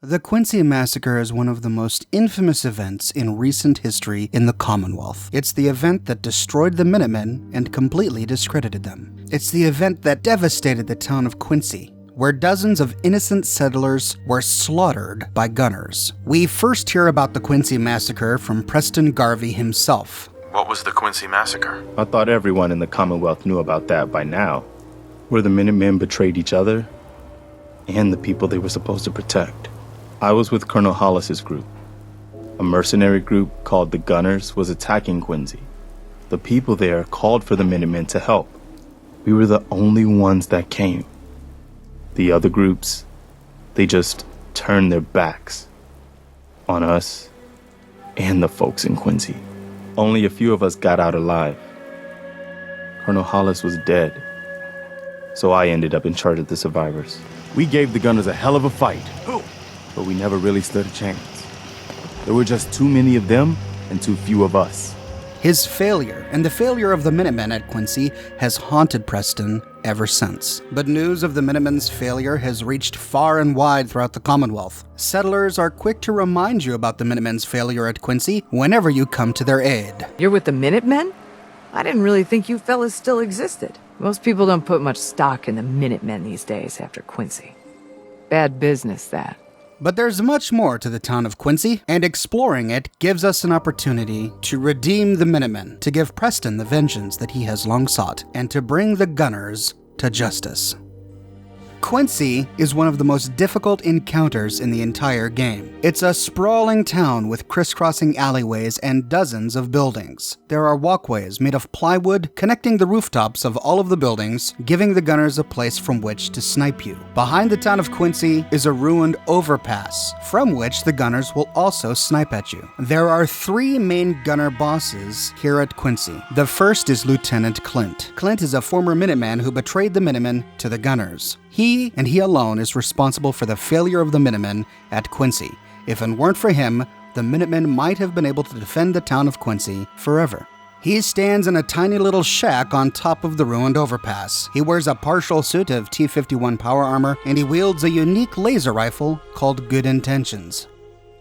The Quincy Massacre is one of the most infamous events in recent history in the Commonwealth. It's the event that destroyed the Minutemen and completely discredited them. It's the event that devastated the town of Quincy, where dozens of innocent settlers were slaughtered by gunners. We first hear about the Quincy Massacre from Preston Garvey himself. What was the Quincy Massacre? I thought everyone in the Commonwealth knew about that by now, where the Minutemen betrayed each other and the people they were supposed to protect. I was with Colonel Hollis's group. A mercenary group called the Gunners was attacking Quincy. The people there called for the Minutemen to help. We were the only ones that came. The other groups, they just turned their backs on us and the folks in Quincy. Only a few of us got out alive. Colonel Hollis was dead, so I ended up in charge of the survivors. We gave the Gunners a hell of a fight. Who? But we never really stood a chance. There were just too many of them and too few of us. His failure and the failure of the Minutemen at Quincy has haunted Preston ever since. But news of the Minutemen's failure has reached far and wide throughout the Commonwealth. Settlers are quick to remind you about the Minutemen's failure at Quincy whenever you come to their aid. You're with the Minutemen? I didn't really think you fellas still existed. Most people don't put much stock in the Minutemen these days after Quincy. Bad business, that. But there's much more to the town of Quincy, and exploring it gives us an opportunity to redeem the Minutemen, to give Preston the vengeance that he has long sought, and to bring the Gunners to justice. Quincy is one of the most difficult encounters in the entire game. It's a sprawling town with crisscrossing alleyways and dozens of buildings. There are walkways made of plywood connecting the rooftops of all of the buildings, giving the gunners a place from which to snipe you. Behind the town of Quincy is a ruined overpass, from which the gunners will also snipe at you. There are three main gunner bosses here at Quincy. The first is Lieutenant Clint. Clint is a former Minuteman who betrayed the Minutemen to the gunners. He, and he alone, is responsible for the failure of the Minutemen at Quincy. If it weren't for him, the Minutemen might have been able to defend the town of Quincy forever. He stands in a tiny little shack on top of the ruined overpass. He wears a partial suit of T-51 power armor, and he wields a unique laser rifle called Good Intentions.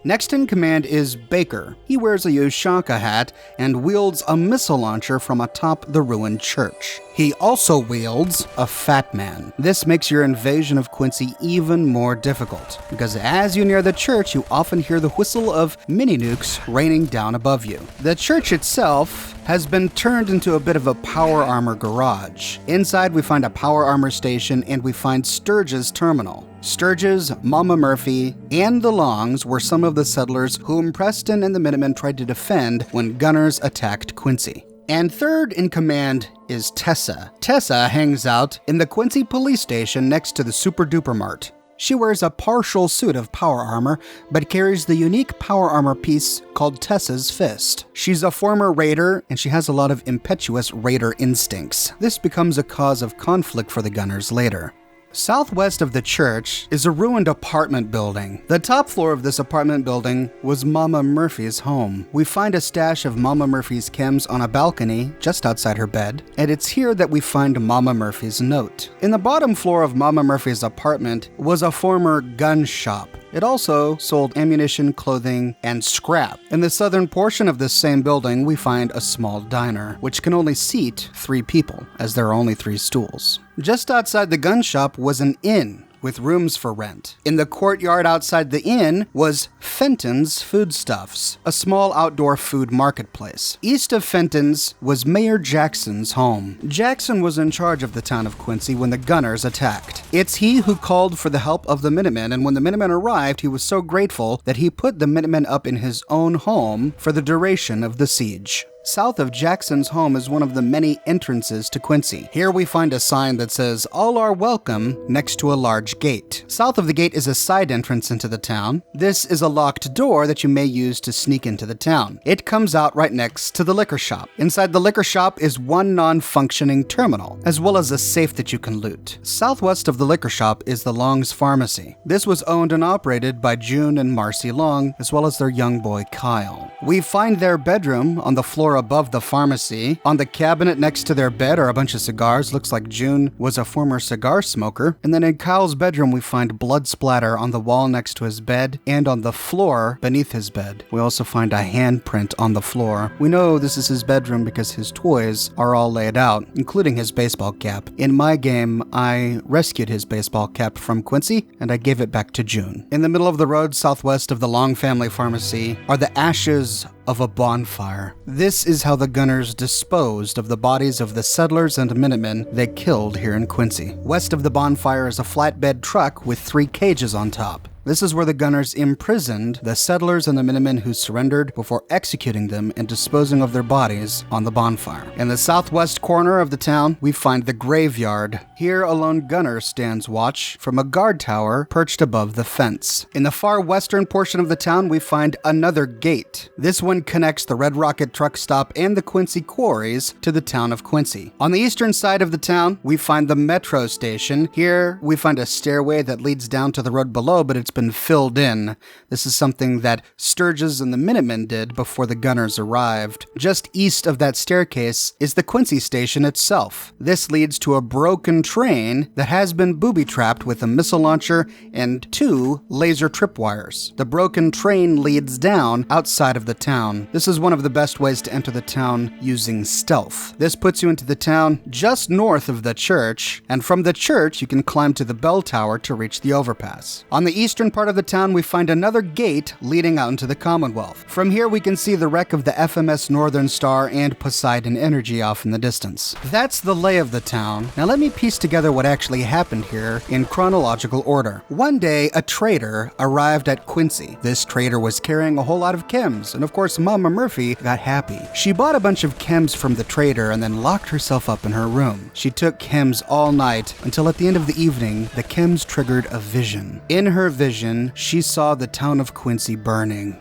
Next in command is Baker. He wears a Ushanka hat and wields a missile launcher from atop the ruined church. He also wields a Fat Man. This makes your invasion of Quincy even more difficult, because as you near the church, you often hear the whistle of mini-nukes raining down above you. The church itself has been turned into a bit of a power armor garage. Inside we find a power armor station and we find Sturge's terminal. Sturges, Mama Murphy, and the Longs were some of the settlers whom Preston and the Minutemen tried to defend when gunners attacked Quincy. And third in command is Tessa. Tessa hangs out in the Quincy police station next to the Super Duper Mart. She wears a partial suit of power armor, but carries the unique power armor piece called Tessa's Fist. She's a former raider, and she has a lot of impetuous raider instincts. This becomes a cause of conflict for the gunners later. Southwest of the church is a ruined apartment building. The top floor of this apartment building was Mama Murphy's home. We find a stash of Mama Murphy's chems on a balcony just outside her bed, and it's here that we find Mama Murphy's note. In the bottom floor of Mama Murphy's apartment was a former gun shop. It also sold ammunition, clothing, and scrap. In the southern portion of this same building, we find a small diner, which can only seat 3 people, as there are only 3 stools. Just outside the gun shop was an inn with rooms for rent. In the courtyard outside the inn was Fenton's Foodstuffs, a small outdoor food marketplace. East of Fenton's was Mayor Jackson's home. Jackson was in charge of the town of Quincy when the gunners attacked. It's he who called for the help of the Minutemen, and when the Minutemen arrived, he was so grateful that he put the Minutemen up in his own home for the duration of the siege. South of Jackson's home is one of the many entrances to Quincy. Here we find a sign that says, "All are welcome," next to a large gate. South of the gate is a side entrance into the town. This is a locked door that you may use to sneak into the town. It comes out right next to the liquor shop. Inside the liquor shop is one non-functioning terminal, as well as a safe that you can loot. Southwest of the liquor shop is the Long's Pharmacy. This was owned and operated by June and Marcy Long, as well as their young boy Kyle. We find their bedroom on the floor floor above the pharmacy. On the cabinet next to their bed are a bunch of cigars. Looks like June was a former cigar smoker. And then in Kyle's bedroom, we find blood splatter on the wall next to his bed and on the floor beneath his bed. We also find a handprint on the floor. We know this is his bedroom because his toys are all laid out, including his baseball cap. In my game, I rescued his baseball cap from Quincy, and I gave it back to June. In the middle of the road, southwest of the Long Family Pharmacy, are the ashes of a bonfire. This is how the gunners disposed of the bodies of the settlers and Minutemen they killed here in Quincy. West of the bonfire is a flatbed truck with 3 cages on top. This is where the gunners imprisoned the settlers and the Minutemen who surrendered before executing them and disposing of their bodies on the bonfire. In the southwest corner of the town, we find the graveyard. Here, a lone gunner stands watch from a guard tower perched above the fence. In the far western portion of the town, we find another gate. This one connects the Red Rocket truck stop and the Quincy quarries to the town of Quincy. On the eastern side of the town, we find the metro station. Here, we find a stairway that leads down to the road below, but it's been filled in. This is something that Sturgis and the Minutemen did before the gunners arrived. Just east of that staircase is the Quincy station itself. This leads to a broken train that has been booby-trapped with a missile launcher and 2 laser tripwires. The broken train leads down outside of the town. This is one of the best ways to enter the town using stealth. This puts you into the town just north of the church, and from the church you can climb to the bell tower to reach the overpass. On the eastern part of the town, we find another gate leading out into the Commonwealth. From here, we can see the wreck of the FMS Northern Star and Poseidon Energy off in the distance. That's the lay of the town. Now let me piece together what actually happened here in chronological order. One day, a trader arrived at Quincy. This trader was carrying a whole lot of chems, and of course, Mama Murphy got happy. She bought a bunch of chems from the trader and then locked herself up in her room. She took chems all night until at the end of the evening, the chems triggered a vision. In her vision, she saw the town of Quincy burning.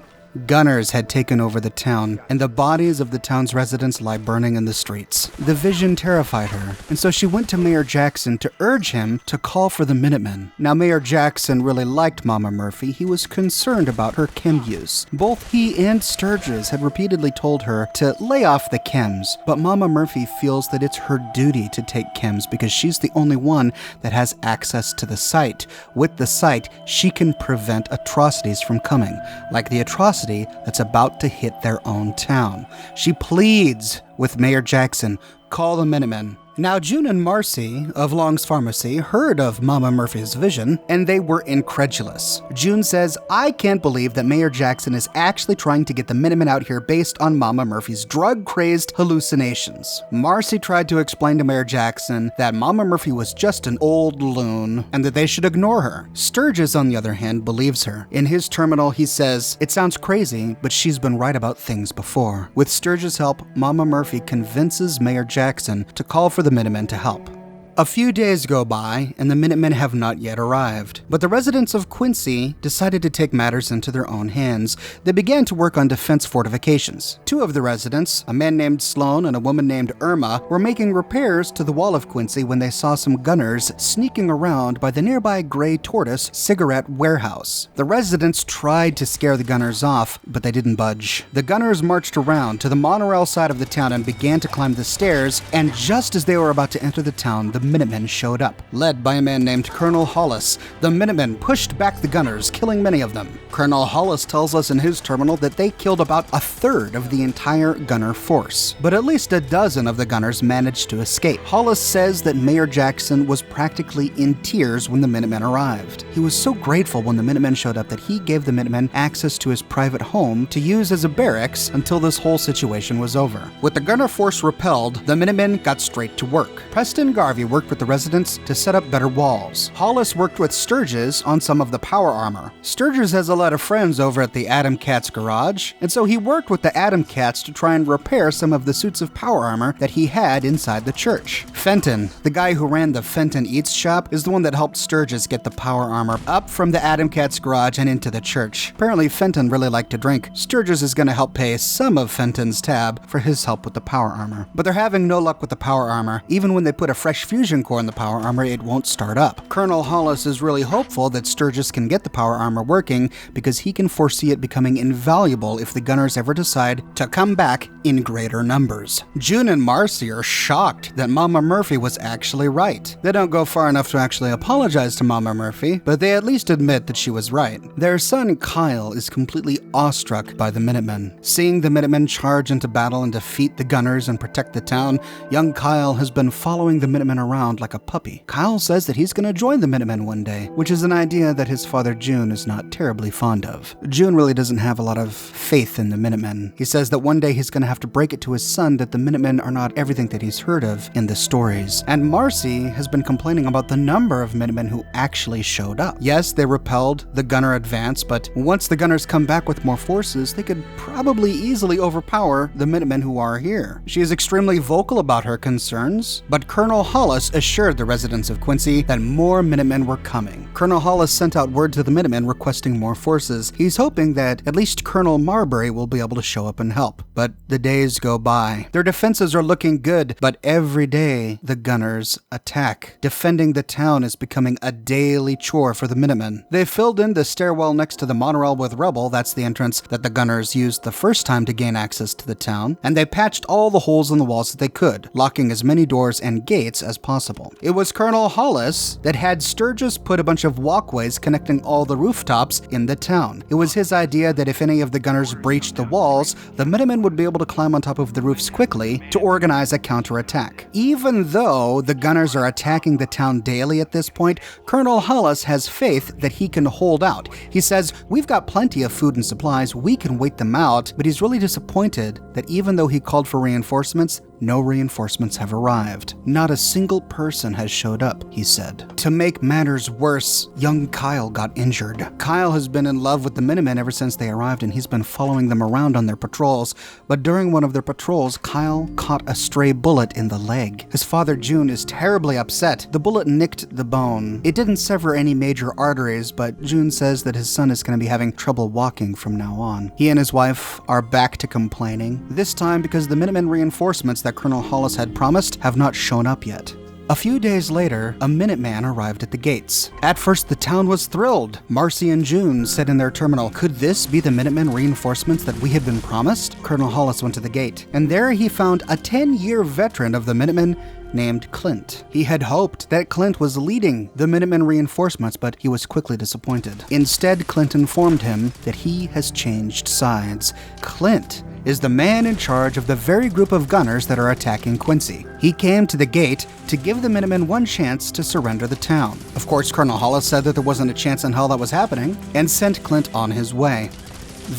Gunners had taken over the town, and the bodies of the town's residents lie burning in the streets. The vision terrified her, and so she went to Mayor Jackson to urge him to call for the Minutemen. Now, Mayor Jackson really liked Mama Murphy. He was concerned about her chem use. Both he and Sturgis had repeatedly told her to lay off the chems, but Mama Murphy feels that it's her duty to take chems because she's the only one that has access to the site. With the site, she can prevent atrocities from coming, like the atrocity that's about to hit their own town. She pleads with Mayor Jackson, call the Minutemen. Now, June and Marcy of Long's Pharmacy heard of Mama Murphy's vision, and they were incredulous. June says, I can't believe that Mayor Jackson is actually trying to get the Minutemen out here based on Mama Murphy's drug-crazed hallucinations. Marcy tried to explain to Mayor Jackson that Mama Murphy was just an old loon, and that they should ignore her. Sturgis, on the other hand, believes her. In his terminal, he says, it sounds crazy, but she's been right about things before. With Sturgis' help, Mama Murphy convinces Mayor Jackson to call for the Minutemen to help. A few days go by, and the Minutemen have not yet arrived. But the residents of Quincy decided to take matters into their own hands. They began to work on defense fortifications. 2 of the residents, a man named Sloan and a woman named Irma, were making repairs to the wall of Quincy when they saw some gunners sneaking around by the nearby Gray Tortoise cigarette warehouse. The residents tried to scare the gunners off, but they didn't budge. The gunners marched around to the monorail side of the town and began to climb the stairs, and just as they were about to enter the town, the Minutemen showed up. Led by a man named Colonel Hollis, the Minutemen pushed back the gunners, killing many of them. Colonel Hollis tells us in his terminal that they killed about a third of the entire gunner force, but at least a dozen of the gunners managed to escape. Hollis says that Mayor Jackson was practically in tears when the Minutemen arrived. He was so grateful when the Minutemen showed up that he gave the Minutemen access to his private home to use as a barracks until this whole situation was over. With the gunner force repelled, the Minutemen got straight to work. Preston Garvey worked with the residents to set up better walls. Hollis worked with Sturgis on some of the power armor. Sturgis has a lot of friends over at the Atom Cats garage, and so he worked with the Atom Cats to try and repair some of the suits of power armor that he had inside the church. Fenton, the guy who ran the Fenton Eats shop, is the one that helped Sturgis get the power armor up from the Atom Cats garage and into the church. Apparently Fenton really liked to drink. Sturgis is going to help pay some of Fenton's tab for his help with the power armor. But they're having no luck with the power armor, even when they put a fresh fusion fusion core in the power armor, it won't start up. Colonel Hollis is really hopeful that Sturgis can get the power armor working because he can foresee it becoming invaluable if the gunners ever decide to come back in greater numbers. June and Marcy are shocked that Mama Murphy was actually right. They don't go far enough to actually apologize to Mama Murphy, but they at least admit that she was right. Their son Kyle is completely awestruck by the Minutemen. Seeing the Minutemen charge into battle and defeat the gunners and protect the town, young Kyle has been following the Minutemen around like a puppy. Kyle says that he's going to join the Minutemen one day, which is an idea that his father June is not terribly fond of. June really doesn't have a lot of faith in the Minutemen. He says that one day he's going to have to break it to his son that the Minutemen are not everything that he's heard of in the stories. And Marcy has been complaining about the number of Minutemen who actually showed up. Yes, they repelled the gunner advance, but once the gunners come back with more forces, they could probably easily overpower the Minutemen who are here. She is extremely vocal about her concerns, but Colonel Hollis assured the residents of Quincy that more Minutemen were coming. Colonel Hollis sent out word to the Minutemen requesting more forces. He's hoping that at least Colonel Marbury will be able to show up and help. But the days go by. Their defenses are looking good, but every day the gunners attack. Defending the town is becoming a daily chore for the Minutemen. They filled in the stairwell next to the monorail with rubble. That's the entrance that the gunners used the first time to gain access to the town, and they patched all the holes in the walls that they could, locking as many doors and gates as possible. It was Colonel Hollis that had Sturgis put a bunch of walkways connecting all the rooftops in the town. It was his idea that if any of the gunners breached the walls, the Minutemen would be able to climb on top of the roofs quickly to organize a counterattack. Even though the gunners are attacking the town daily at this point, Colonel Hollis has faith that he can hold out. He says, "We've got plenty of food and supplies, we can wait them out," but he's really disappointed that even though he called for reinforcements, no reinforcements have arrived. Not a single person has showed up, he said. To make matters worse, young Kyle got injured. Kyle has been in love with the Minutemen ever since they arrived, and he's been following them around on their patrols. But during one of their patrols, Kyle caught a stray bullet in the leg. His father June is terribly upset. The bullet nicked the bone. It didn't sever any major arteries, but June says that his son is going to be having trouble walking from now on. He and his wife are back to complaining, this time because the Minutemen reinforcements that Colonel Hollis had promised have not shown up yet. A few days later, a Minuteman arrived at the gates. At first, the town was thrilled. Marcy and June said in their terminal, "Could this be the Minutemen reinforcements that we had been promised?" Colonel Hollis went to the gate, and there he found a 10-year veteran of the Minutemen named Clint. He had hoped that Clint was leading the Minutemen reinforcements, but he was quickly disappointed. Instead, Clint informed him that he has changed sides. Clint is the man in charge of the very group of gunners that are attacking Quincy. He came to the gate to give the Minutemen one chance to surrender the town. Of course, Colonel Hollis said that there wasn't a chance in hell that was happening, and sent Clint on his way.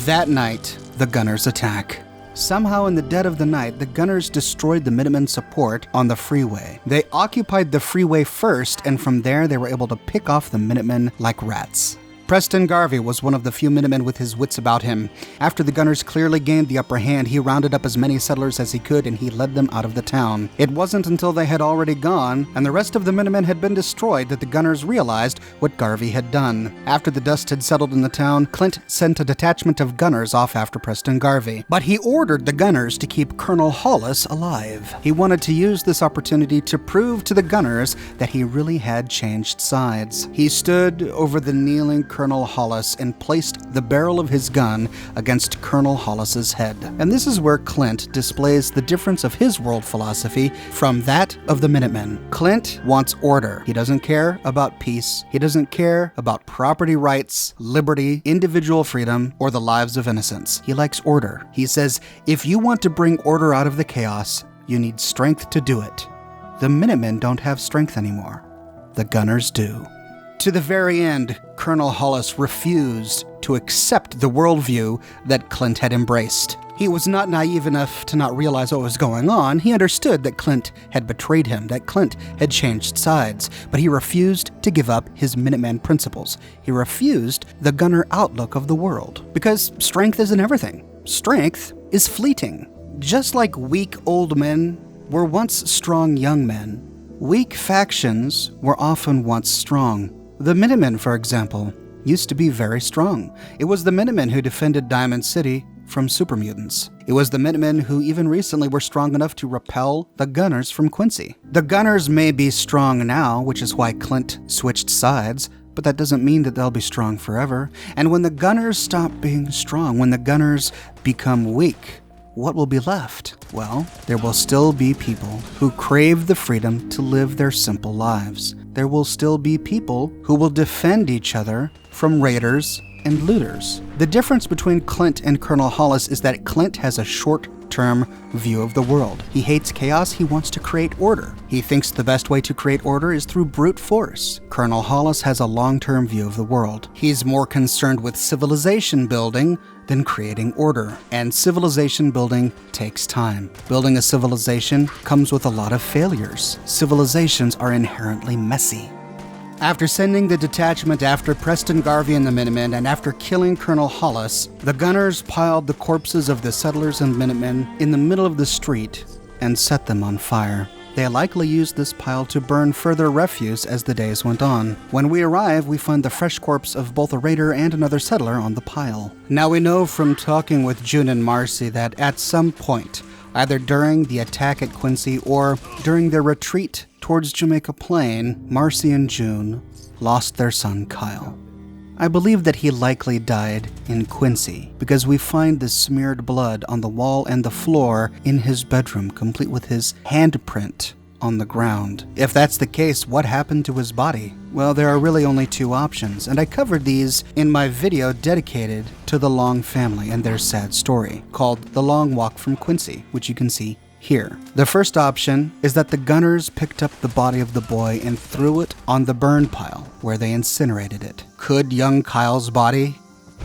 That night, the gunners attack. Somehow in the dead of the night, the gunners destroyed the Minutemen support on the freeway. They occupied the freeway first, and from there they were able to pick off the Minutemen like rats. Preston Garvey was one of the few Minutemen with his wits about him. After the gunners clearly gained the upper hand, he rounded up as many settlers as he could and he led them out of the town. It wasn't until they had already gone and the rest of the Minutemen had been destroyed that the gunners realized what Garvey had done. After the dust had settled in the town, Clint sent a detachment of gunners off after Preston Garvey. But he ordered the gunners to keep Colonel Hollis alive. He wanted to use this opportunity to prove to the gunners that he really had changed sides. He stood over the kneeling Colonel Hollis and placed the barrel of his gun against Colonel Hollis's head. And this is where Clint displays the difference of his world philosophy from that of the Minutemen. Clint wants order. He doesn't care about peace. He doesn't care about property rights, liberty, individual freedom, or the lives of innocents. He likes order. He says, if you want to bring order out of the chaos, you need strength to do it. The Minutemen don't have strength anymore. The gunners do. To the very end, Colonel Hollis refused to accept the worldview that Clint had embraced. He was not naive enough to not realize what was going on. He understood that Clint had betrayed him, that Clint had changed sides, but he refused to give up his Minuteman principles. He refused the gunner outlook of the world. Because strength isn't everything. Strength is fleeting. Just like weak old men were once strong young men, weak factions were often once strong. The Minutemen, for example, used to be very strong. It was the Minutemen who defended Diamond City from super mutants. It was the Minutemen who even recently were strong enough to repel the Gunners from Quincy. The Gunners may be strong now, which is why Clint switched sides, but that doesn't mean that they'll be strong forever. And when the Gunners stop being strong, when the Gunners become weak, what will be left? Well, there will still be people who crave the freedom to live their simple lives. There will still be people who will defend each other from raiders and looters. The difference between Clint and Colonel Hollis is that Clint has a short-term view of the world. He hates chaos, he wants to create order. He thinks the best way to create order is through brute force. Colonel Hollis has a long-term view of the world. He's more concerned with civilization building than creating order. And civilization building takes time. Building a civilization comes with a lot of failures. Civilizations are inherently messy. After sending the detachment after Preston Garvey and the Minutemen, and after killing Colonel Hollis, the Gunners piled the corpses of the settlers and Minutemen in the middle of the street and set them on fire. They likely used this pile to burn further refuse as the days went on. When we arrive, we find the fresh corpse of both a raider and another settler on the pile. Now we know from talking with June and Marcy that at some point, either during the attack at Quincy or during their retreat towards Jamaica Plain, Marcy and June lost their son Kyle. I believe that he likely died in Quincy because we find the smeared blood on the wall and the floor in his bedroom, complete with his handprint on the ground. If that's the case, what happened to his body? Well, there are really only two options, and I covered these in my video dedicated to the Long family and their sad story, called The Long Walk from Quincy, which you can see here. The first option is that the Gunners picked up the body of the boy and threw it on the burn pile, where they incinerated it. Could young Kyle's body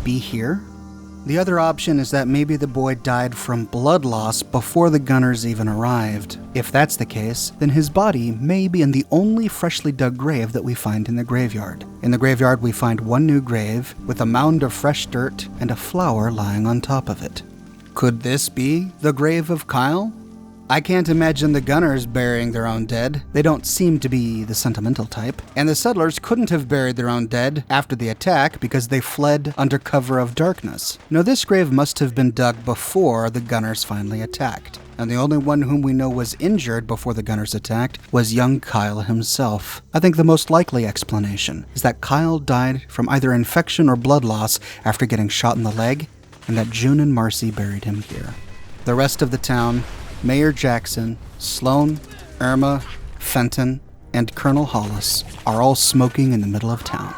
be here? The other option is that maybe the boy died from blood loss before the Gunners even arrived. If that's the case, then his body may be in the only freshly dug grave that we find in the graveyard. In the graveyard, we find one new grave with a mound of fresh dirt and a flower lying on top of it. Could this be the grave of Kyle? I can't imagine the Gunners burying their own dead. They don't seem to be the sentimental type. And the settlers couldn't have buried their own dead after the attack because they fled under cover of darkness. No, this grave must have been dug before the Gunners finally attacked. And the only one whom we know was injured before the Gunners attacked was young Kyle himself. I think the most likely explanation is that Kyle died from either infection or blood loss after getting shot in the leg, and that June and Marcy buried him here. The rest of the town, Mayor Jackson, Sloan, Irma, Fenton, and Colonel Hollis are all smoking in the middle of town.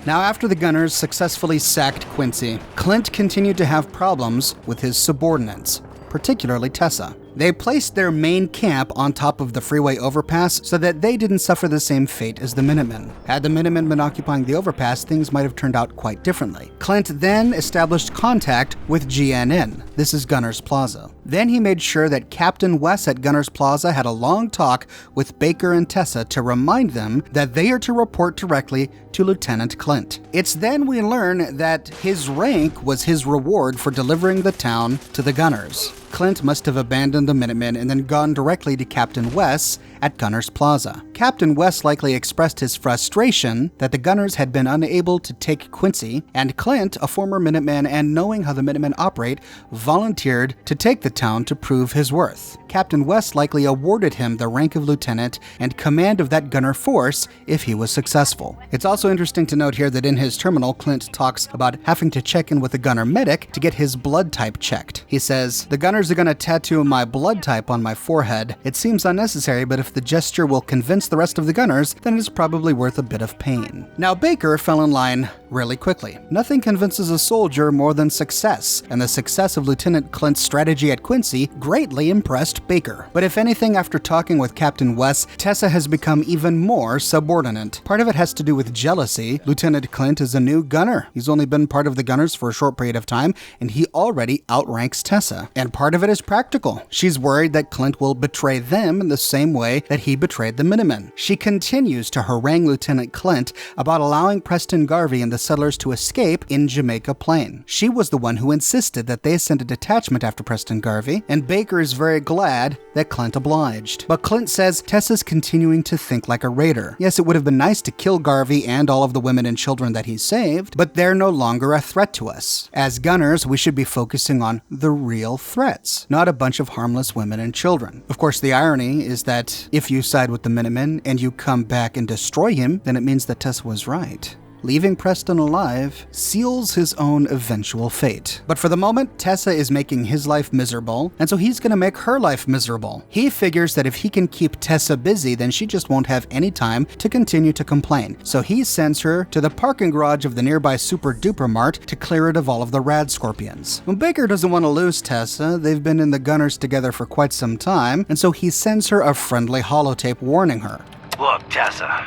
Now, after the Gunners successfully sacked Quincy, Clint continued to have problems with his subordinates, particularly Tessa. They placed their main camp on top of the freeway overpass so that they didn't suffer the same fate as the Minutemen. Had the Minutemen been occupying the overpass, things might have turned out quite differently. Clint then established contact with GNN. This is Gunners Plaza. Then he made sure that Captain Wes at Gunners Plaza had a long talk with Baker and Tessa to remind them that they are to report directly to Lieutenant Clint. It's then we learn that his rank was his reward for delivering the town to the Gunners. Clint must have abandoned the Minutemen and then gone directly to Captain Wes at Gunners Plaza. Captain Wes likely expressed his frustration that the Gunners had been unable to take Quincy, and Clint, a former Minuteman and knowing how the Minutemen operate, volunteered to take the town to prove his worth. Captain Wes likely awarded him the rank of lieutenant and command of that gunner force if he was successful. It's also interesting to note here that in his terminal, Clint talks about having to check in with the gunner medic to get his blood type checked. He says, "The Gunners are going to tattoo my blood type on my forehead. It seems unnecessary, but if the gesture will convince the rest of the Gunners, then it's probably worth a bit of pain." Now, Baker fell in line really quickly. Nothing convinces a soldier more than success, and the success of Lieutenant Clint's strategy at Quincy greatly impressed Baker. But if anything, after talking with Captain Wes, Tessa has become even more subordinate. Part of it has to do with jealousy. Lieutenant Clint is a new gunner. He's only been part of the Gunners for a short period of time, and he already outranks Tessa. And part of it is practical. She's worried that Clint will betray them in the same way that he betrayed the Minutemen. She continues to harangue Lieutenant Clint about allowing Preston Garvey and the settlers to escape in Jamaica Plain. She was the one who insisted that they send a detachment after Preston Garvey, and Baker is very glad that Clint obliged. But Clint says Tessa's continuing to think like a raider. Yes, it would have been nice to kill Garvey and all of the women and children that he saved, but they're no longer a threat to us. As gunners, we should be focusing on the real threats, not a bunch of harmless women and children. Of course, the irony is that if you side with the Minutemen and you come back and destroy him, then it means that Tessa was right. Leaving Preston alive seals his own eventual fate. But for the moment, Tessa is making his life miserable, and so he's gonna make her life miserable. He figures that if he can keep Tessa busy, then she just won't have any time to continue to complain. So he sends her to the parking garage of the nearby Super Duper Mart to clear it of all of the rad scorpions. Well, Baker doesn't want to lose Tessa. They've been in the Gunners together for quite some time, and so he sends her a friendly holotape warning her. Look, Tessa.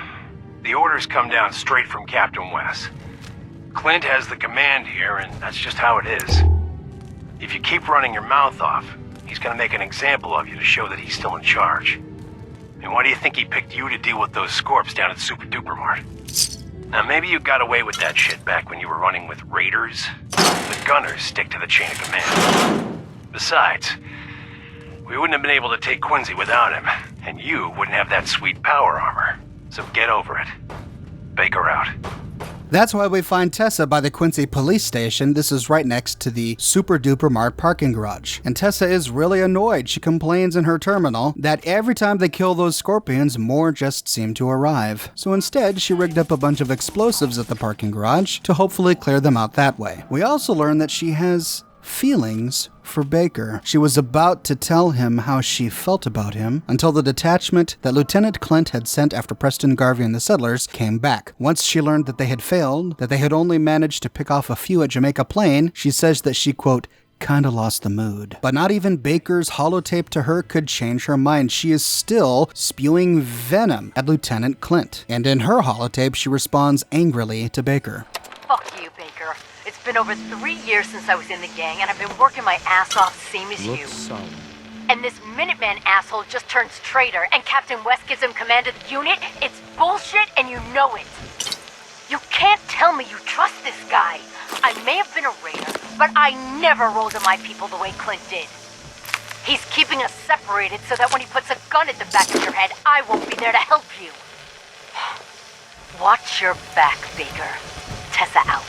The orders come down straight from Captain West. Clint has the command here, and that's just how it is. If you keep running your mouth off, he's gonna make an example of you to show that he's still in charge. And why do you think he picked you to deal with those scorps down at Super Duper Mart? Now, maybe you got away with that shit back when you were running with raiders. The Gunners stick to the chain of command. Besides, we wouldn't have been able to take Quincy without him, and you wouldn't have that sweet power armor. So get over it. Baker out. That's why we find Tessa by the Quincy police station. This is right next to the Super Duper Mart parking garage. And Tessa is really annoyed. She complains in her terminal that every time they kill those scorpions, more just seem to arrive. So instead, she rigged up a bunch of explosives at the parking garage to hopefully clear them out that way. We also learn that she has feelings for Baker. She was about to tell him how she felt about him until the detachment that Lieutenant Clint had sent after Preston Garvey and the settlers came back. Once she learned that they had failed, that they had only managed to pick off a few at Jamaica Plain, she says that she, quote, kinda lost the mood. But not even Baker's holotape to her could change her mind. She is still spewing venom at Lieutenant Clint. And in her holotape, she responds angrily to Baker. Fuck you, Baker. It's been over 3 years since I was in the gang, and I've been working my ass off, same as you. And this Minuteman asshole just turns traitor, and Captain West gives him command of the unit? It's bullshit, and you know it. You can't tell me you trust this guy. I may have been a raider, but I never rolled on my people the way Clint did. He's keeping us separated so that when he puts a gun at the back of your head, I won't be there to help you. Watch your back, Baker. Tessa out.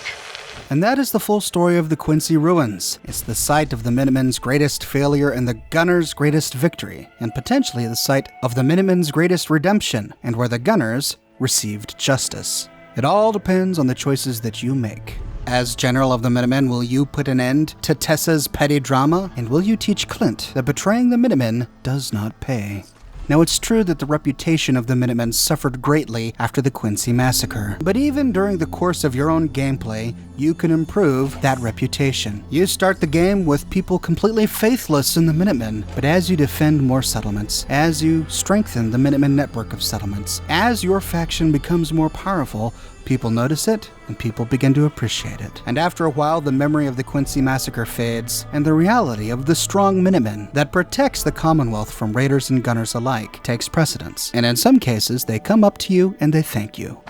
And that is the full story of the Quincy Ruins. It's the site of the Minutemen's greatest failure and the Gunners' greatest victory, and potentially the site of the Minutemen's greatest redemption, and where the Gunners received justice. It all depends on the choices that you make. As General of the Minutemen, will you put an end to Tessa's petty drama? And will you teach Clint that betraying the Minutemen does not pay? Now, it's true that the reputation of the Minutemen suffered greatly after the Quincy Massacre, but even during the course of your own gameplay, you can improve that reputation. You start the game with people completely faithless in the Minutemen, but as you defend more settlements, as you strengthen the Minutemen network of settlements, as your faction becomes more powerful, people notice it, and people begin to appreciate it. And after a while, the memory of the Quincy Massacre fades, and the reality of the strong Minutemen that protects the Commonwealth from raiders and gunners alike takes precedence. And in some cases, they come up to you and they thank you.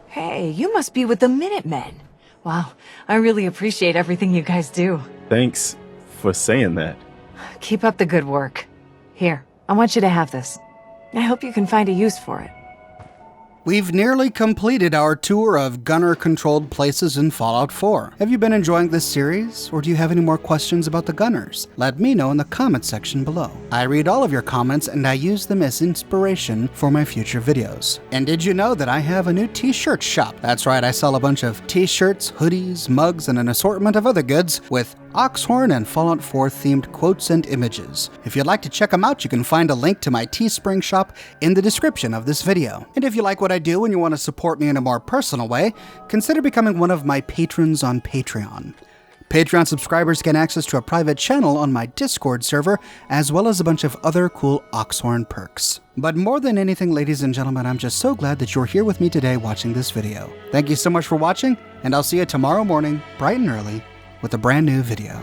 Hey, you must be with the Minutemen. Wow, I really appreciate everything you guys do. Thanks for saying that. Keep up the good work. Here, I want you to have this. I hope you can find a use for it. We've nearly completed our tour of gunner-controlled places in Fallout 4. Have you been enjoying this series, or do you have any more questions about the Gunners? Let me know in the comment section below. I read all of your comments and I use them as inspiration for my future videos. And did you know that I have a new t-shirt shop? That's right, I sell a bunch of t-shirts, hoodies, mugs, and an assortment of other goods with Oxhorn and Fallout 4 themed quotes and images. If you'd like to check them out, you can find a link to my Teespring shop in the description of this video. And if you like what I do and you want to support me in a more personal way, consider becoming one of my patrons on Patreon. Patreon subscribers get access to a private channel on my Discord server, as well as a bunch of other cool Oxhorn perks. But more than anything, ladies and gentlemen, I'm just so glad that you're here with me today watching this video. Thank you so much for watching, and I'll see you tomorrow morning, bright and early, with a brand new video.